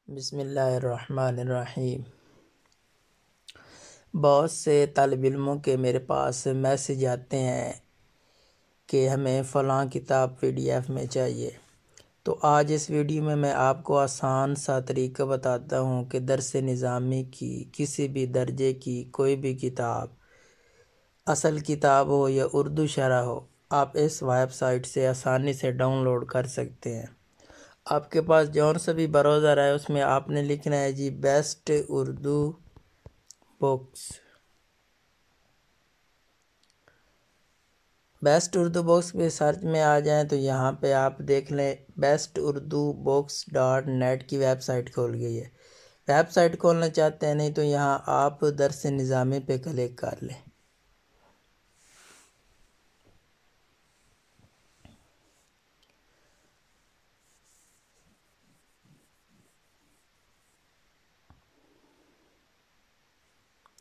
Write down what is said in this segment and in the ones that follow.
بسم اللہ الرحمن الرحیم۔ بہت سے طالب علموں کے میرے پاس میسج آتے ہیں کہ ہمیں فلاں کتاب PDF میں چاہیے، تو آج اس ویڈیو میں آپ کو آسان سا طریقہ بتاتا ہوں کہ درس نظامی کی کسی بھی درجے کی کوئی بھی کتاب، اصل کتاب ہو یا اردو شرح ہو، آپ اس ویب سائٹ سے آسانی سے ڈاؤن لوڈ کر سکتے ہیں۔ آپ کے پاس جون سا بھی براؤزر ہے، اس میں آپ نے لکھنا ہے جی best Urdu books. Best Urdu books پہ سرچ میں آ جائیں تو یہاں پہ آپ دیکھ لیں besturbooks.net کی ویب سائٹ کھول گئی ہے۔ ویب سائٹ کھولنا چاہتے ہیں نہیں تو یہاں آپ درس نظامی پہ کلک کر لیں۔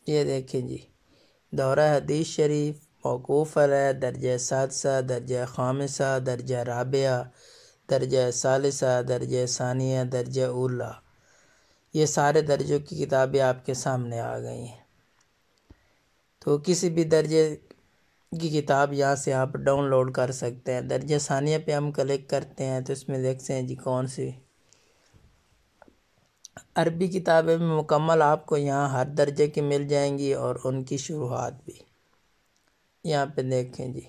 یہ دیکھیں جی، دورہ حدیث شریف، موقوف علیہ، درجہ سادسہ، درجہ خامسہ، درجہ رابعہ، درجہ ثالثہ، درجہ ثانیہ، درجہ اولا، یہ سارے درجوں کی کتابیں آپ کے سامنے آ گئی ہیں۔ تو کسی بھی درجے کی کتاب یہاں سے آپ ڈاؤن لوڈ کر سکتے ہیں۔ درجہ ثانیہ پہ ہم کلک کرتے ہیں تو اس میں دیکھتے ہیں جی کون سی عربی کتابیں بھی مکمل آپ کو یہاں ہر درجے کی مل جائیں گی اور ان کی شروحات بھی۔ یہاں پہ دیکھیں جی،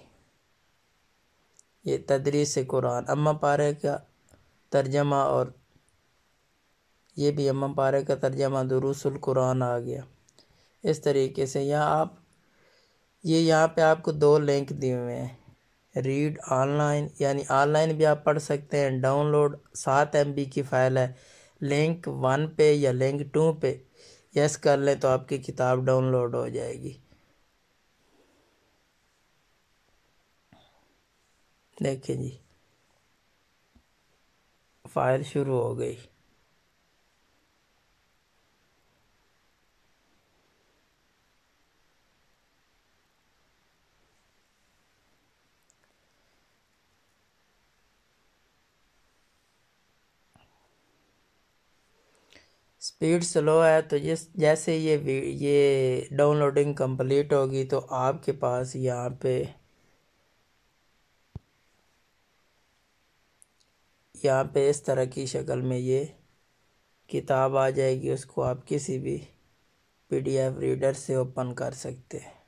یہ تدریس قرآن اماں پارے کا ترجمہ، اور یہ بھی اماں پارے کا ترجمہ دروس القرآن آ گیا۔ اس طریقے سے یہاں پہ آپ کو 2 لنک دیے ہوئے ہیں، ریڈ آن لائن، یعنی آن لائن بھی آپ پڑھ سکتے ہیں، ڈاؤن لوڈ 7 MB کی فائل ہے، لنک 1 پہ یا لنک 2 پہ یس کر لیں تو آپ کی کتاب ڈاؤن لوڈ ہو جائے گی۔ دیکھیں جی، فائل شروع ہو گئی۔ سپیڈ سلو ہے تو جیسے یہ ڈاؤن لوڈنگ کمپلیٹ ہوگی تو آپ کے پاس یہاں پہ اس طرح کی شکل میں یہ کتاب آ جائے گی، اس کو آپ کسی بھی PDF ریڈر سے اوپن کر سکتے ہیں۔